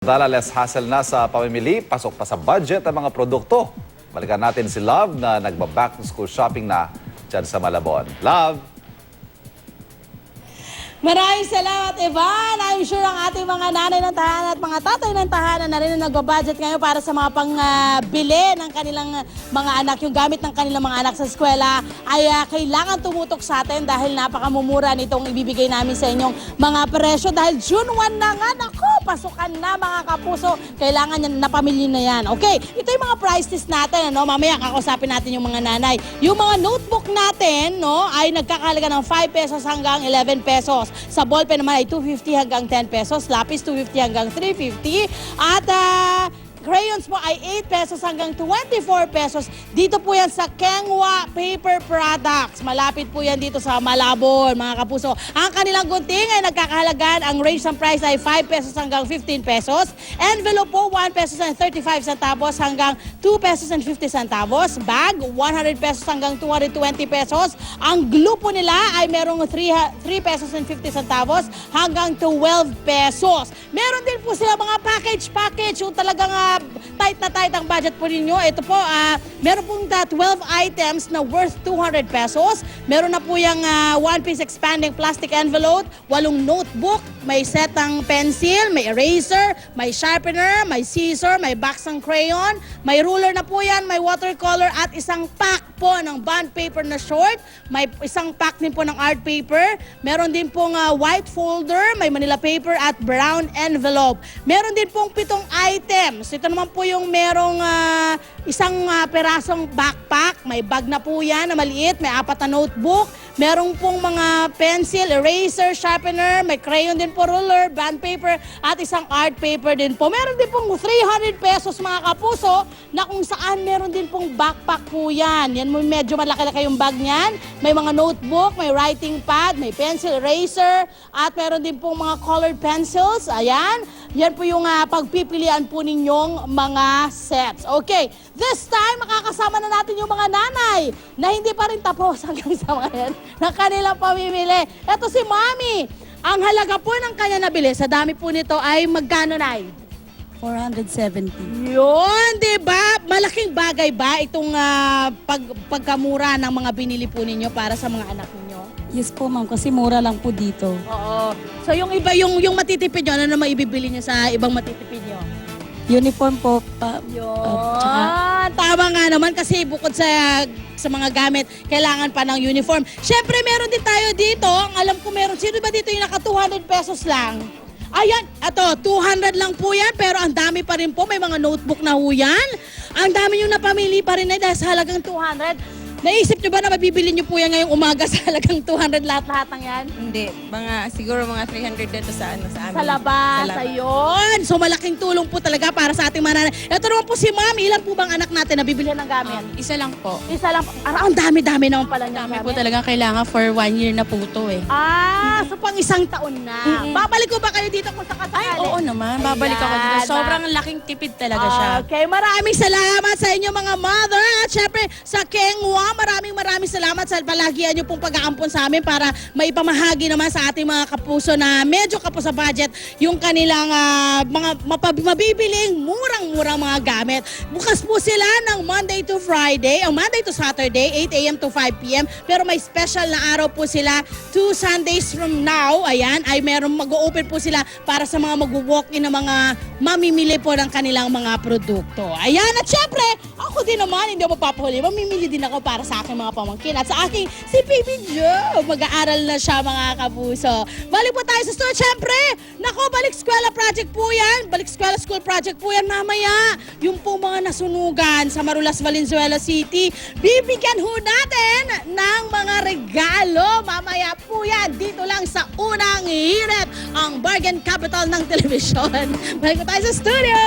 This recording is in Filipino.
Dala less hassle na sa pamimili, pasok pa sa budget ang mga produkto. Balikan natin si Love na nagba-back to school shopping na dyan sa Malabon. Love! Maraming salamat, Evan. I'm sure ang ating mga nanay ng tahanan at mga tatay ng tahanan na rin na nagba-budget ngayon para sa mga pangbili ng kanilang mga anak, yung gamit ng kanilang mga anak sa eskwela, ay kailangan tumutok sa atin dahil napakamumura nitong ibibigay namin sa inyong mga presyo. Dahil June 1 na nga, naku, pasukan na mga kapuso. Kailangan yan, napamili na yan. Okay, ito yung mga price list natin. Ano? Mamaya kakausapin natin yung mga nanay. Yung mga notebook natin, no, ay nagkakahalaga ng 5 pesos hanggang 11 pesos. Sa ballpen naman ay 250 hanggang 10 pesos, lapis 250 hanggang 350, at crayons po ay 8 pesos hanggang 24 pesos. Dito po yan sa Kengwa Paper Products. Malapit po yan dito sa Malabon, mga kapuso. Ang kanilang gunting ay nagkakahalagan, ang range ng price ay 5 pesos hanggang 15 pesos. Envelope po, 1 pesos and 35 centavos hanggang 2 pesos and 50 centavos. Bag, 100 pesos hanggang 220 pesos. Ang glue po nila ay merong 3 pesos and 50 centavos hanggang 12 pesos. Meron din po sila mga package, yung talagang tight na tight ang budget po ninyo. Ito po, meron pong 12 items na worth 200 pesos. Meron na po yung one-piece expanding plastic envelope, 8 notebook, may set ng pencil, may eraser, may sharpener, may scissor, may box ng crayon, may ruler na po yan, may watercolor at isang pack po ng bond paper na short, may isang pack din po ng art paper, meron din pong white folder, may manila paper at brown envelope. Meron din pong 7 items. Ito naman po yung merong isang perasong backpack, may bag na po yan na maliit, may 4 na notebook, meron pong mga pencil, eraser, sharpener, may crayon din po, ruler, bond paper at isang art paper din po. Meron din pong 300 pesos mga kapuso na kung saan meron din pong backpack po yan. Yan medyo malaki-laki yung bag niyan. May mga notebook, may writing pad, may pencil, eraser at meron din pong mga colored pencils. Ayan. Yan po yung pagpipilian po ninyong mga sets. Okay, this time makakasama na natin yung mga nanay na hindi pa rin tapos hanggang sa ngayon ng kanilang pamimili. Ito si Mami. Ang halaga po ng kanya nabili sa dami po nito ay magkano, Nay? 470. Yun, di ba? Malaking bagay ba itong pagkamura ng mga binili po ninyo para sa mga anak ninyo? Yes po ma'am, kasi mura lang po dito. Oo. So yung iba, yung matitipid nyo, ano naman ibibili nyo sa ibang matitipid nyo? Uniform po pa. Yun. Tama nga naman kasi bukod sa mga gamit, kailangan pa ng uniform. Siyempre, meron din tayo dito. Ang alam ko meron. Sino ba dito yung naka 200 pesos lang? Ayan, ito, 200 lang po yan, pero ang dami pa rin po. May mga notebook na ho yan. Ang dami yung napamili pa rin na dahil sa halagang 200. Naisip nyo ba na mabibili nyo po yan ngayong umaga sa halagang 200 lahat-lahat ng yan? Hindi, siguro mga 300 dito sa amin. Sa labas, ayun. So malaking tulong po talaga para sa ating mga nanay. Ito naman po si Ma'am, ilan po bang anak natin na bibilihan ng gamit? Isa lang po. Isa lang. Ang dami-dami naman pala niya. Dami po talaga kailangan for 1 year na po ito eh. So pang isang taon na. Babalik ko ba kayo dito kung sakasakali? Ay, oo naman. Babalik ako dito. Sobrang laking tipid talaga siya. Okay, maraming salamat sa inyo mga mother. At syempre sa Kengwa, maraming salamat sa palagian nyo pong pag-aampon sa amin para maipamahagi naman sa ating mga kapuso na medyo kapos sa budget yung kanilang mga mabibiling murang-murang mga gamit. Bukas po sila ng Monday to Friday, o Monday to Saturday, 8 a.m. to 5 p.m. Pero may special na araw po sila 2 Sundays from now. Ayan, ay meron mag-open po sila para sa mga mag-walk-in na mga mamimili po ng kanilang mga produkto. Ayan, at syempre, ako din naman, hindi ako mapapahuli. Mamimili din ako para sa aking mga pamangkin at sa aking si Baby Joe. Mag-aaral na siya mga kapuso. Balik po tayo sa store. Syempre, nako, Balik Eskwela Project po yan. Balik Eskwela School Project po yan mamaya. Yung po mga nasunugan sa Marulas, Valenzuela City, bibigyan ho natin ng mga regalo. Mamaya po yan. Dito lang sa unang hirit, ang bargain capital ng telebisyon. Balik po tayo sa studio.